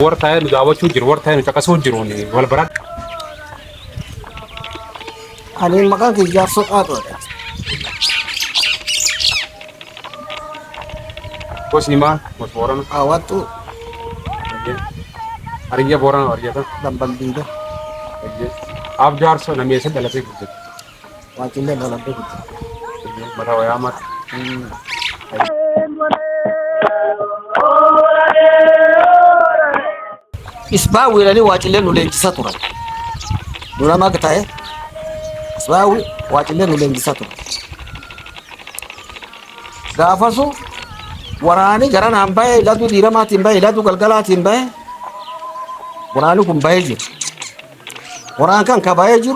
ورثة نجاوبه جير ورثة نتكسو جيروني والبراد أنا المكان كي جار سوق أطول كوسيما مسبوران أواتو أريجا بوران أريجا تا دمبل بيدا आप जार सो नमी से दलपे कुछ वाचिले दलपे कुछ बताओ यार मत isbawi lani wachilen ulenjisa tura dura magtae isbawi wachilen ulenjisa tura gafasu warani garan ambaye iladu dirama timbaye iladu galgala timbaye warani kumbaye jir waran kan kabaye jir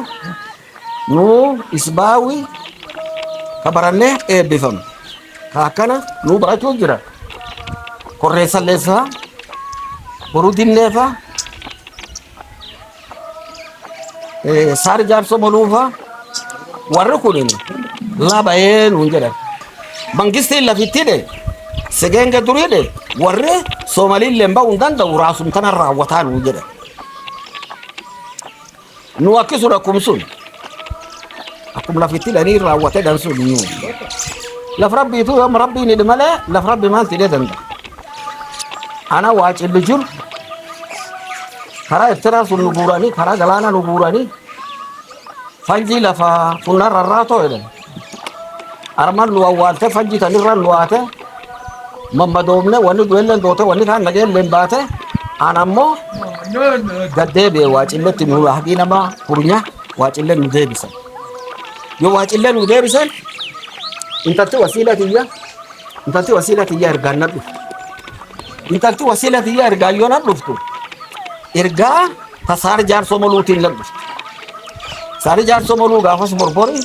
no isbawi kabaranne bifam hakana no baracho jira korresa lesa borudin nefa sar jar so molufa warra kunin la bayen unjara bangiste la fitide segenga duride warre somali lemba undanda urasum kana rawatan unjara nu akisura kumsun akum la fitile ni rawata dan sun ni la rabbi tu am rabbi ni mala la rabbi man tide danda ana wachi bijur kara iftira sun nuburani kara galana nuburani fanji lafa sunna rarrato eden arman lu awwalte fanji tanirran luate mamadobne wani duellen dote wani kan nagel lembate anammo gadebe wachilletti nu hadina ma kurnya wachillen nu debisa yo wachillen nu debisa intatti wasilatiya erganadu intatti wasilatiya ergayona duftu erga tasar jar somolutin lagdu sari jar somolu gafas borbori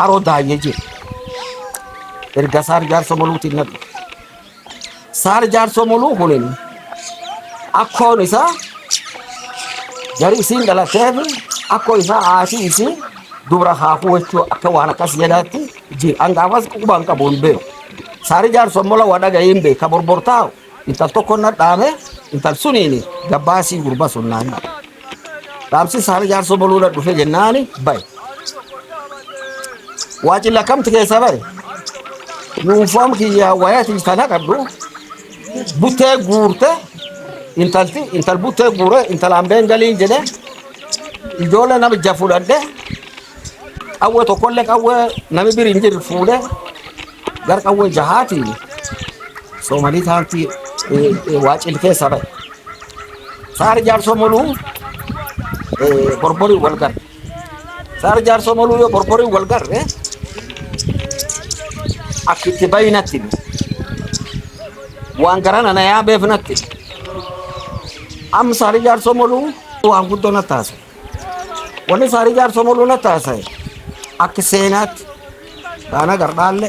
aro dayeje erga sar jar somolutin lagdu sar jar somolu hunen akkon isa jari isin dala tev akko isa aasi isi dubra hafu wecho akka wana kas yadati ji angafas kuban ka bonbe sari jar somola wadaga yimbe ka borbortaw inta tokonna dame inta sunini gabasi gurba sunnani damsi sari jar somolu la dufe jennani bay waji la kam tike sabai nu fam ki ya wayati tana kaddu butte gurte intal butte gure intal amben galin jede ijola nam jafulande awwe to kolle awwe nami bir injir fuude gar awwe jahati somali tanti wachil ke sabai sar jar somolu borbori walgar sar jar somolu yo borbori walgar akiti bainati wangarana na ya befnati am sari jar somolu wan gudona tas woni sari jar somolu na tasay ak senat dana gardalle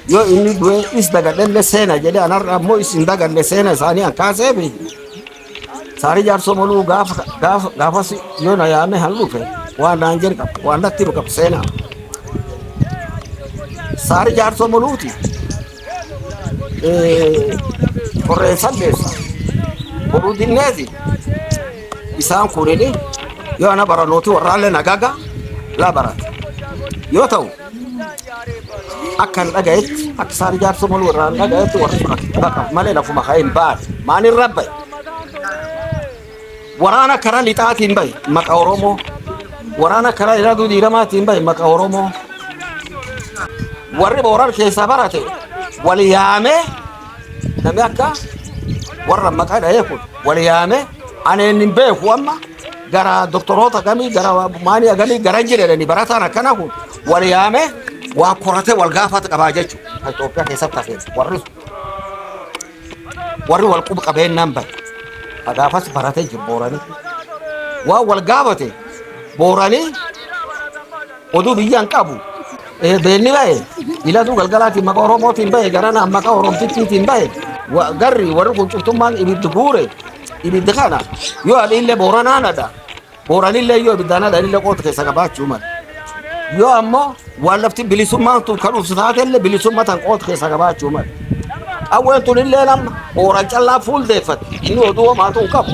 yo inni due is daga delle sena jede anar mo is daga delle sena sani an kasebi sari jar somolu gafas yo na yame halufe wa danger kap wa ndatiru kap sena sari jar somolu ti korre sallesa borudin nezi isan kureni yo ana baranoti warale nagaga la barat yo taw akan dagait ak sar jar somol warale dagait warra male na fuma khayn baad mani rabbay warana kara litatin bay maka oromo warana kara iradu diramatin bay maka oromo warri borar ke sabarate waliyame namaka warra maka da yakun waliyame ane nimbe kuamma gara doktorota gami gara mani gami garanjire ni baratana kana ku waliyame wa korate wal gafat qabajechu Ethiopia ke sabta fe warri wal qub qaben namba agafas barate jibborani wa wal gabate borani odu biyan qabu benni bay ila du galgalati maka oromotin bay garana maka oromtitin bay wa garri warri ku tuman ibid gure ibid khana yo adille borana nada boranille yo bidana dalile qot ke sagabachu man yo ammo walafti bilisumma tu kanu saatelle bilisumma tan qot ke sagabachu man أول تقول لهم ورجع الله فول ديفت إنه هو ما توقف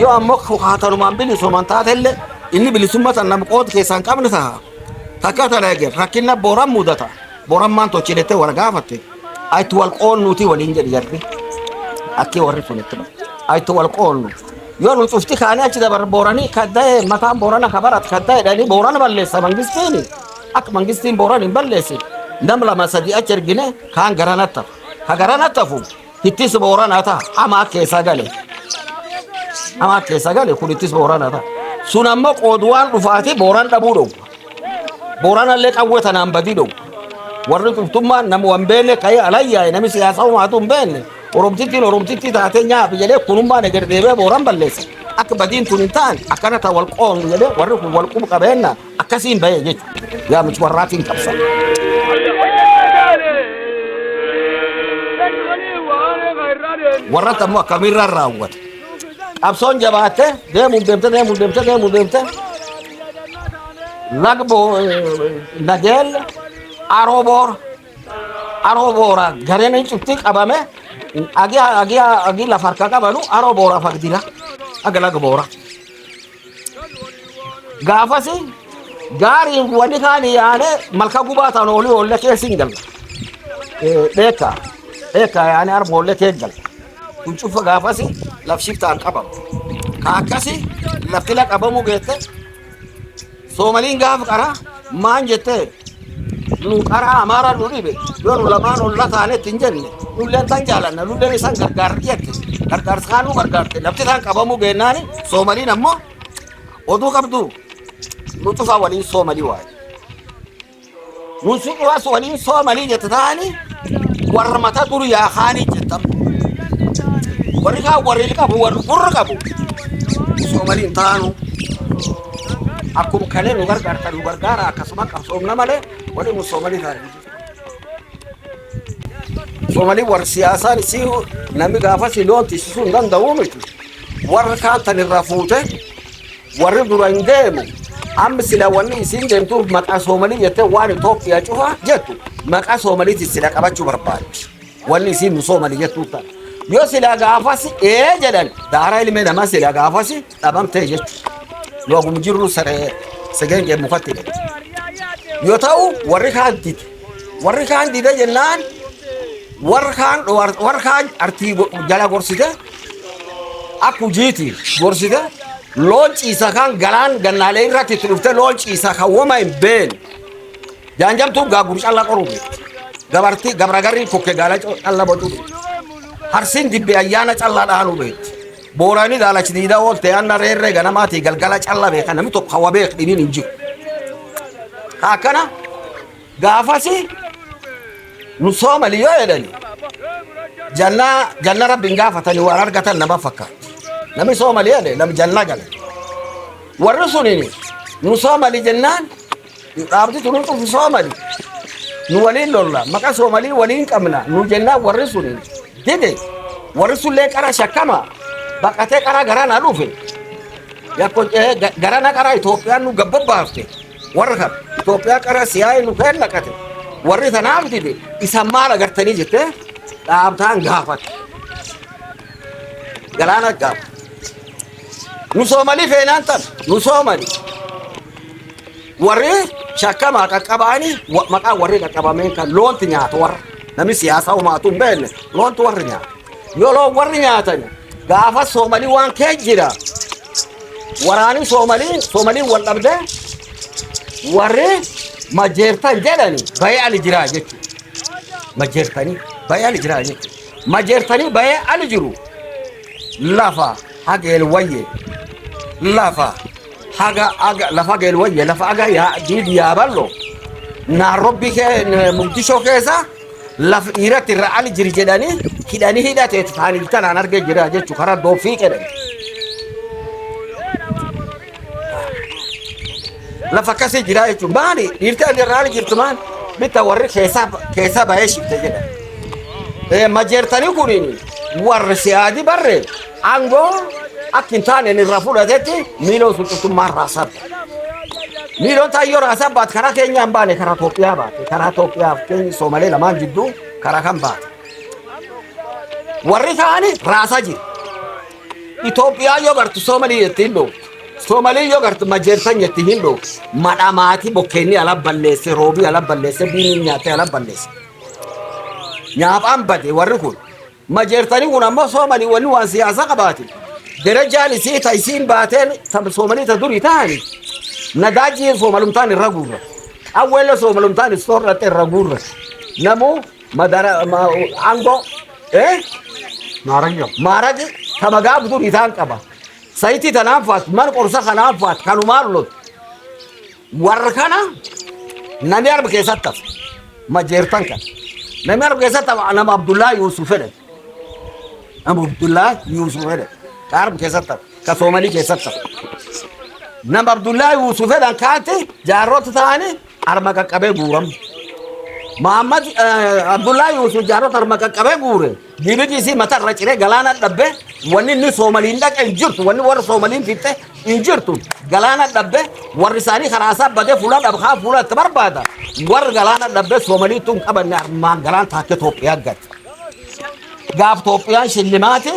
يو أمك خاطر ما بيلي سومان تاتل إني بيلي سمة أنا مقود كيسان كم نسها تكاتا رجع لكن بورام مودتا بورام ما توشيلته ورقافته أي توال قول نوتي والإنجل يربي أكيد ورثوا نتبع أي توال قول يو نشوفتي خانة كذا بوراني كده مكان بورانا خبرات كده يعني بوران بالليس مانجستيني أك مانجستين بوران بالليس نملا ما سدي أشر جنة كان غراناتا غراناتا فو هتيس بوران أتا أما كيسا قالي كل هتيس بوران أتا سنما قدوان رفاتي بوران دبورو بوران اللي قوة نام بديدو ورد ثم نم وامبين كاي عليا نمي سياسة وما تنبين ورمتي تاتنيا بيجي كنوما نقدر ديبه بوران بالليس أك بدين تونتان أكنا توالقون يجي ورد والقوم كبيرنا أكاسين بيجي يا مشواراتين كبسة ورد تمو كاميرا راوت أبصون جبهته ده مدمته لقبو نجل أروبورا غريني شفتك أبامه أجي لا فرقة كبلو أروبورا فقديرا أجلا غبورا غافسي غاري ودي كان يعني ملكا غباتا نولي ولا كي سينجل ديكا يعني أرب ولا كيجل نشوف غافسي لفشيفتان كبم كاكاسي لفتلك أبامو جيته سومالين غاف كرا مان جته nu kara amara nuribe yoru lamano latane tinjenne nulle tanjalana nulle san gargar yette gargar sanu gargarte nafti tan kabamu genani somali nammo odu kabdu nutufa wali somali wa nusu wa wali somali jetani warmata duru ya khani jetam warika war burgabu somali tanu aku kale nu gargara kasuma kasomna male wali musomali tani somali war siyasa si nami gafa silon tisun dan dawumitu war ka tan rafute war durangemu am sila wani isin dentu maka somali yete wani topia chuha jetu maka somali tisila kabachu barpal wani isin somali yetu ta yo sila gafa si jalan dara ilme nama sila gafa si tabam tejetu lo gumjiru sare segenge mufattile yo taw warrikan dide jennan warkan arti jala gorsite aku jiti gorsite launch isa kan galan ganale irati tulufte launch isa ka woma ben janjam tu gagur alla qorubi gabarti gabragari kokke gala alla botu harsin dibbe ayana alla danu bet borani dala chidida wolte anna rere ganamati galgala alla be kana mito qawabe dinin inji hakana gafasi nusomali yo edani janna rabbin gafatani warargatan nama fakka nami somali ede lam janna gal warrusulini nusomali jannan abdi tunu tu somali nu walin lolla maka somali walin kamna nu janna warrusulini dede warrusulle kara shakama bakate kara garana lufe yakko garana kara Ethiopia nu gabbabafte warka Ethiopia kara siyai nu kenna kate warri tanabti de isamala gartani jette abtan gafat galana gaf nu somali fenantan nu somali warri shakama kakabani maka warri kakabamen kan lonti nyaat war nami siyasa uma tumben lonti warri nyaat yo lo warri nyaatan gafa somali wan kejira warani somali wal abda warri majertan jedani bay al jira jechu majertani bay al jira jechu majertani bay al jiru lafa hagel waye lafa haga aga lafa gel waye lafa aga ya did ya ballo na rabbike mugdisho kesa laf irati al jiri jedani kidani hidate tani tan anarge jira jechu khara do fi kede la fakase jira jechu bani irta al jirtuman bitawarri kesa bayesh tejeda majertani kunini war siadi barre ango akintane ni rafula tete milo sutu marra sab milo tayyora sabat kara kenya mbane kara Ethiopia ba kara Ethiopia kenya Somalia laman jiddu kara kamba warri kaani raasaa jira. Itoophiyaa yoo gartu Soomalii ittiin dhooftu. Soomalii yoo gartu majeertan jetti hin dhooftu. Madhamaatii bokkeenni ala balleesse roobii ala balleesse biiniin nyaatee ala balleesse. Nyaaphaan bade warri kun. Majeertanii kun ammoo Soomalii wanni waan siyaasa qabaati. Derajaan isii ta isiin baateen Soomalii ta durii ta'ani. Nadaajii Soomalumtaan irra guurra. Awweella Soomalumtaan istoorratti irra guurra. Namuu madara angoo maarage kamagaa butuun isaan qaba. Sayitii tanaan faat man qorsa kanaan faat kanumaan lot. Warra kana namni arba keessatti hafe majeertan kan. Namni arba keessatti hafe nama Abdullaa Yuusuf jedhame. Nama Abdullaa Yuusuf jedhame. Ka arba keessatti hafe ka Soomalii keessatti hafe. Nama Abdullaa Yuusuf jedhan kaate jaarrota ta'anii arma qaqqabee guuramu. Muhammad Abdullaa Yuusuf jaarrota arma qaqqabee guure. Diiniti isii mataa irra ciree galaana dhabbe wanni inni Soomaliin dhaqa hin jirtu wanni warra Soomaliin fitte hin jirtu galaana dhabbe warri isaanii karaa isaa badee fuula dhabhaa fuula itti barbaada warri galaana dhabbe Soomalii tun qabanne armaan galaan taakkee Itoophiyaa gadi. Gaaf Itoophiyaan shillimaati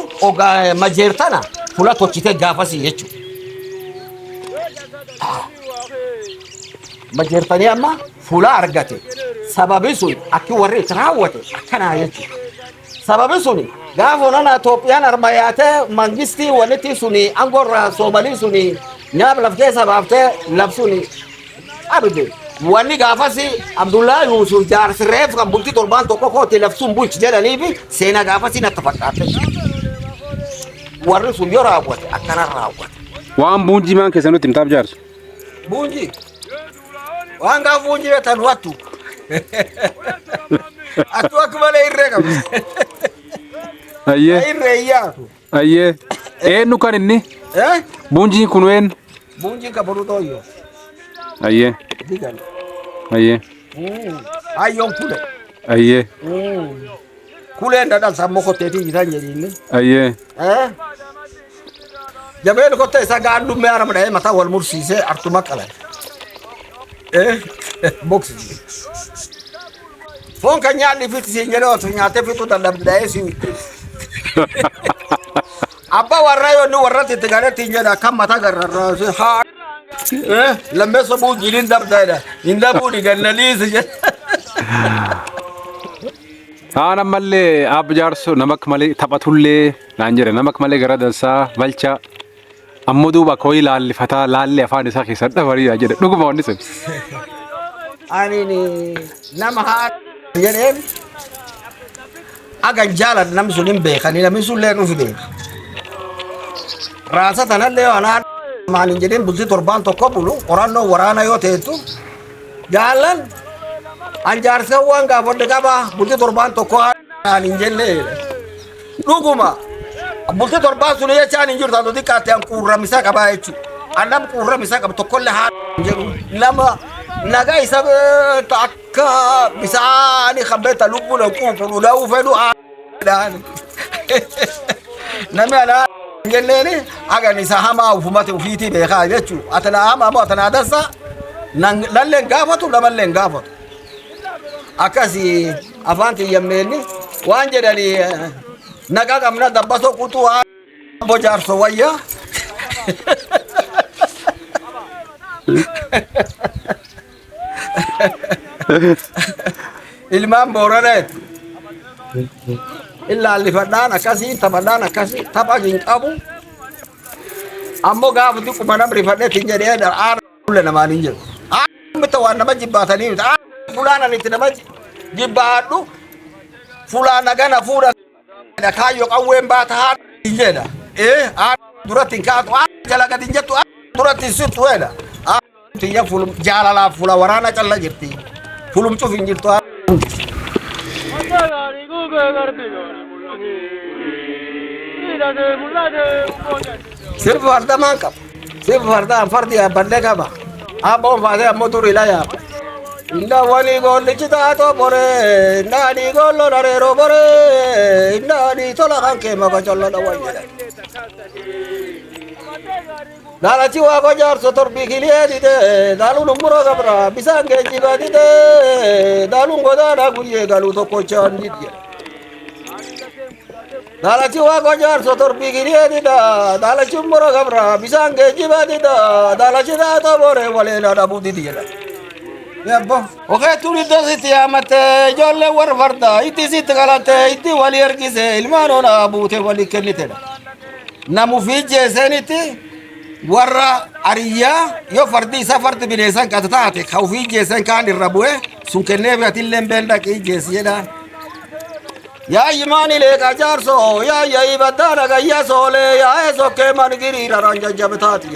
majeertana fuula tochitee gaafasii jechuudha. Majeertanii amma fuula argate sababi sun akki warri itti raawwate akkanaa jechuudha. Sababi suni gaafa nana Itoophiyaan armayaatee mangistii walitti suni angorra Soomalii suni nyaab laf keessa baaftee laf suni abide wanni gaafasi Abdullaa Yuusuf jaarsi reef kan bultii torbaan tokko kooti laf sun bulchi jedhaniifi seenaa gaafasi natti fakkaate. Warri sun yoo raawwate akkana raawwate. Waan buunjii maan keessa nutti himtaaf jaarsu. Buunjii waan gaaf buunjii beetan wattu. Attu akka malee irree qabu. Ayyee. Irree iyyaatu. Ayyee. Eenyu kan inni? Buunjiin kun eenyu? Buunjiin ka boruu tooyyoo. Ayyee. Digan. Ayyee. Ayyoon kule. Ayyee. Kuleen dhadhaan sammuu kotteetii jiran jedhiinni. Ayyee. Jabeen kottee isaa gaadhummee arama dha'ee mataa wal mursiisee artuma qalan. Boksisi. Foon kan nyaanni fiti siin jedhee osoo nyaatee fitu dadhabda'ee si Abba warra yoo inni warra itti galetti hin jedha kan mataa gararraa haa lammeessa buujiin hin dabda'edha. Hin dabuu digannaliisi jedha. Haan ammallee Abba Jaarso nama akka malee taphatullee naan jedhe nama akka malee gara dansaa balcha ammoo duuba koo ilaallifataa laallee afaan isaa keessatti dabarii jedhe dhuguma wanni sun. Ani nama haa jedheen agan jaalan namni sun hin beekani namni sun lee nuuf beeka. Raasa tanallee anaa maal hin jedheen bultii torbaan tokko bulu qorannoo waraana yoo ta'etu jaalan an jaarsa waan gaafadde qaba bultii torbaan tokko aan hin jenne dhuguma bultii torbaan sun jechaan hin jirtu ati xiqqaatte an quurramisaa qabaa jechuudha. An nam quurramisaa qabu tokkollee haa jedhu nama nagaa isa akka bisaani kabbeeta lubbuun quufu dha'uu fedhu aadaan namni alaa jenneeni agan isa hamaa ufumate ufiitii beekaa jechuudha. Atana hamaa moo atana adarsa lalleen gaafatu namalleen gaafatu. Akkasii afaan xiyyammeenni waan jedhanii nagaa qabna dabbasoo qutuu Abba Jaarso wayyaa. Ilmaan Booraneet ilaallifadhaan akkasii taphadhaan akkasii tapha hin qabu ammoo gaafa xiqquma namni rifadheet hin jedhee aara fuula namaan hin jedhu. Aara waan nama jibbaatanii miti aara fuulaan itti nama jibbaadhu fuulaan nagana fuudha kaayyoo qawween baata haadha hin jedha. Aara duratti hin kaatu aara jala gadi hin jettu aara duratti hin sirtu jedha. Tiyya fulum jaalala fula waraana calla jirti fulum cuf hin jirtu sirf farda maan qaba sirf farda fardi yaabballee qaba abboon faatee ammoo dur ila yaaba inda wani gollichi taatoo bore indaani gollo dareeroo bore indaani tola kan kee maka collo dhawan jedha Dalachi Abba Jaarso torbii kilee dide daluun umuroo gabra bisaan geejjibaa dide daluun godaadhaa guyyee galuu tokkochaan didye. Daalachi waa gojaar sotor bigini da daalachi moro gabra bisaan geejjibaati da daalachi daata boore walee na dhabuu didi jedha. Yabbo okee turi dasitti yaamate ijoollee warra farda itti sitti galate itti walii ergise ilmaan onaa buute walii kennitedha. Namu fiijeesenitti warra ariyyaa yoo fardi isa fardi bineessan qata taate ka ufiijeesen kaan irra bu'e sun kenneef atillee been dhaqii jeesi jedhaan. Ya imani le ka jarso ya ibadana ga ya sole ya eso ke man giri ranja jabtati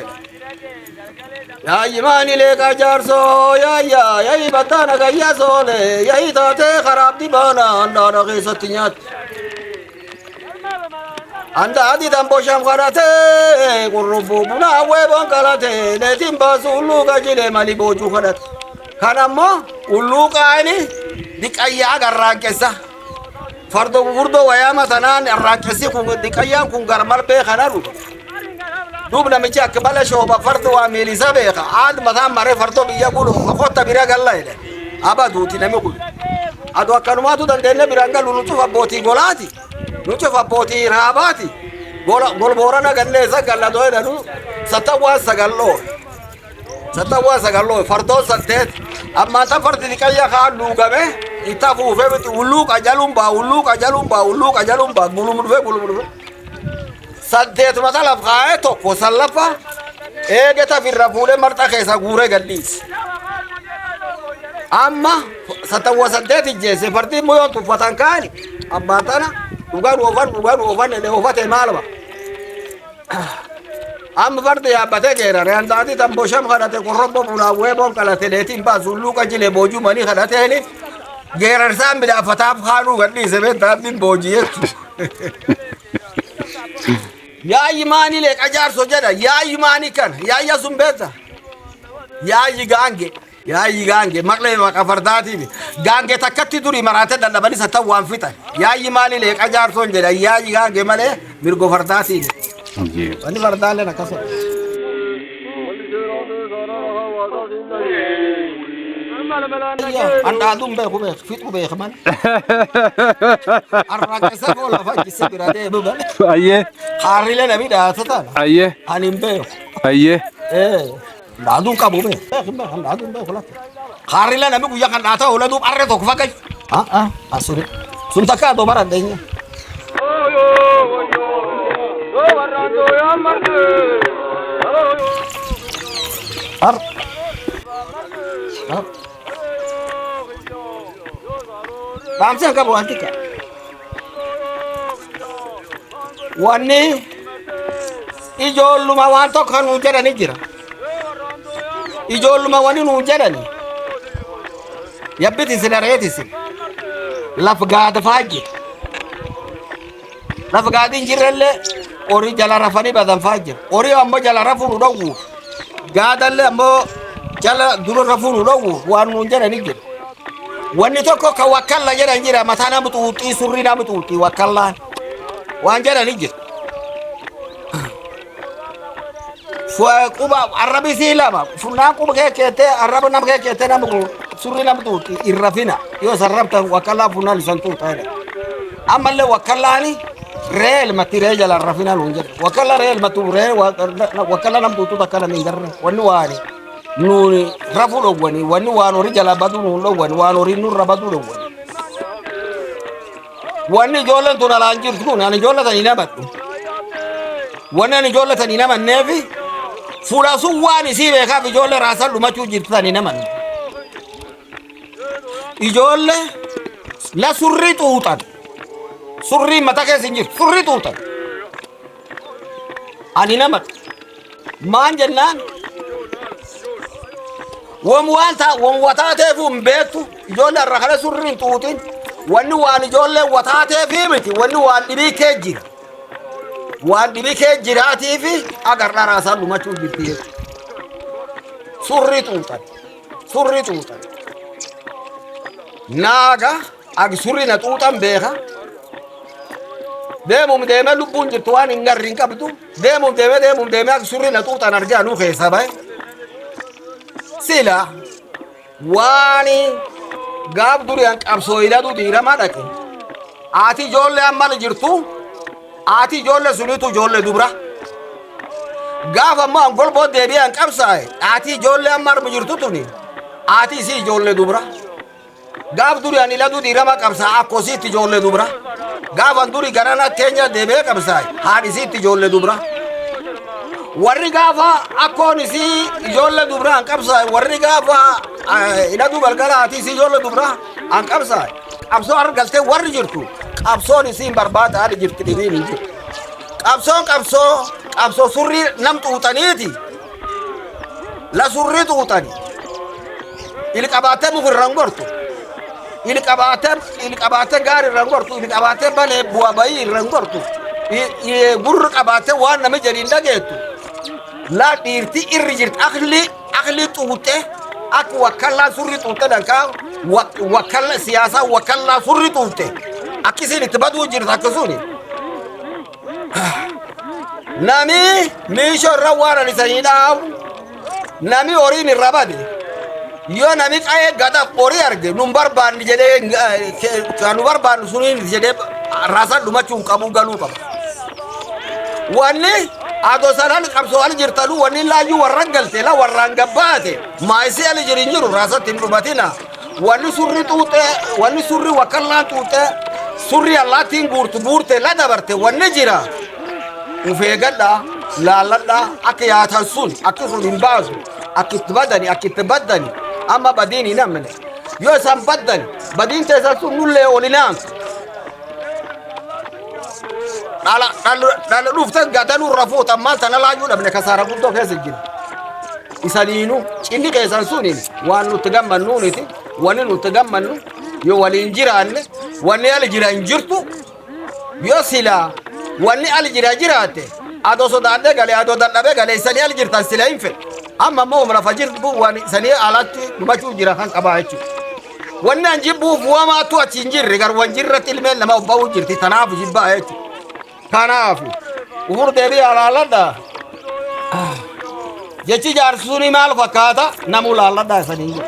ya imani le ka jarso ya ibadana ga ya sole ya itate kharab di bana anda na qisatinyat anda adi dambo sham kharate qurbu buna we bon kalate le timba sulu ga jile mali boju khadat kanammo ullu qaani diqayya garrankesa fardo gurdo wayama tanan arrakesi kun dikayan kun garmal be khanaru dubna michi akbala shoba fardo wa melisa be kha ad madam mare fardo biya gulu khota bira galla ile abadu tiname gulu adu akanumatu dan denne biranga lulu tu faboti golati nuche faboti rabati gol borana galle sa galla do danu satawa sagallo fardo santet amma ta fardi dikaya kha lugabe itafu febeti uluka jalumba gulumudfe saddeet matalaf kaaye tokko sallafa eegeta firra fuudhe marxa keessa guure gadhiis amma satawwa saddeet ijjeesse fardii moyoon tuffatan kaani abbaan tana dhugan oofan edhe oofate maalba amma fardi yaabbatee geerare handaati tan bosham kadhate qorrobbo bunaa weeboon qalate leetiin baasuulluuqa jile boojuu manii kadhateeni geerar isaan midhaafataaf haanuu gadhiise beektaabbiin boojiyeetu yaayi maani lee qajaarso jedha yaayi maani kana yaayya sun beekta yaayi gaange maqlee maqa fardaatiif gaange takkatti durii maraate dadhabanii sattan waan fixan yaayi maani lee qajaarsoon jedha yaayi gaange malee mirgo fardaatiif wanni fardaalleen akkasuma. Anda adum be kube fit kube khaman arraga safo la faji sibirade buban Ayye kharile nabi da satan ayye anim be ayye adum ka bube khimba adum be khala kharile nabi ku yakan ata wala dum arre to fakai asuri sunta ka do maran denya warando ya marde ar Bangsa ka buat kita. Wani ijol luma wanto kan ujara ni jira. Ijol luma wani nu ujara ni. Yabbiti sinareti sin. Lafgad faji. Lafgad injirelle ori jala rafani badan faji. Ori ammo jala rafu dogu. Gadalle ammo jala dulu rafu dogu wan ujara ni jira. Wani tokko ka wakalla jara jira matana mututi surri na mututi wakalla wan jara ni jira fo kuba arabi silama funa kuba kete arabu nam kete nam surri na mututi irrafina yo sarrabta wakalla funa lisantu tayda amalle wakallani reel matire jala rafina lunjira wakalla reel mature wakalla nam tutu takala min garra wani wani nuni rafu do wani wani wano rijala badu no do wani wano rinu rabadu do wani jolan to nalanjir tu nani jolan tani na batu wani ni jolan tani na man nevi fura su wani sibe ka bi jolan rasal duma chu jirtu tani na man ijolle la surri tuutan surri matake sinjir surri tuutan ani na mat man jannan وموالتا ومواتاتي فيهم بيتو جول الرخلة سرين توتين ونوان جول واتاتي فيمتي ونوان دبي كجير وان دبي كجيراتي في أقر راسا لما تشوف بيتي سري توتان ناغا أق سري نتوتان بيخا ديموم ديما لبون جرتوان إنغرين كبتو ديموم ديما أق سري نتوتان أرجع نو خيسا باي sila wani gab durian qabso ila du dira madake ati jolle amal jirtu Ati jolle sunitu jolle dubra. Gaafa ammoo angol boo deebi'an qabsaa'e ati jolle ammar mijirtu tuni. Ati si jolle dubra. Gaaf duri ani ladu dirama qabsaa akkosiitti jolle dubra. Gaafa duri garana keenya deebi'ee qabsaa'e haadhisiitti jolle dubra. Warri gaafa akkoon isii ijoollee dubraa an qabsaa'e warri gaafa hidhatu galgala ati isii ijoollee dubraa an qabsaa'e qabsoo argaltee warri jirtu qabsoon isiin barbaada haali jirti dhibiin hin jiru. Qabsoo surrii nam xuuxaniiti la surrii xuuxani ilqabaatee mufirran gortu ilqabaatee gaari irran gortu ilqabaatee balee bu'a bayii irran gortu gurri qabaatee waan nami jedhiin dhageettu. La dhiirti irri jirti akli xuuxe akka wakkallaa surri xuuxe dankaa wakkalla siyaasaa wakkallaa surri xuuxe akkisiin itti baduu jirti akkasuni. Nami miishoo irra waan anisanii dhaabu nami horiin irra bade yoo nami qa'ee gadaaf horii arge nun barbaanni jedhee kan nu barbaannu suniin jedhee raasan dhumachuun qabuu galuu qaba. Wanni ado sanan qabsoo al jirtanu wanni laayyuu warran galte la warran gabbaate maayisii ali jirin jiru raasatti hin dhumatina wanni surri xuuxe wanni surri wakkallaan xuuxe surri allaattiin guurte la dabarte wanni jira ufeegadha laalladha akka yaatan sun akka sun hin baasu akka itti baddani amma badiin hin amne yoo isaan baddani badiin teessan sun nullee olinaan dhala dhuftan gadanuu rafuutan maal tana laayyuu dhabne kasaara guddoo keessa jira. Isaniinu cinni keessan suniin waan nutti gammannuuniti wanni nutti gammannu yoo waliin jiraanne wanni ali jira hin jirtu yoo silaa wanni ali jira jiraate adoo sodaadhee galee adoo dadhabee galee isanii ali jirtan sila hin fedhe amma ammoo umra fajirtu waan isanii alatti dhumachuu jira kan qabaa jechuudha. Wanni an jibbuuf wamaatu achi hin jirre garwan jirratti ilmeen nama obba'uu jirti tanaaf jibbaa jechuudha. Kanaafu ufur deebii alaalladha jechi jaarsuni maal fakkaata namu laalladha isanii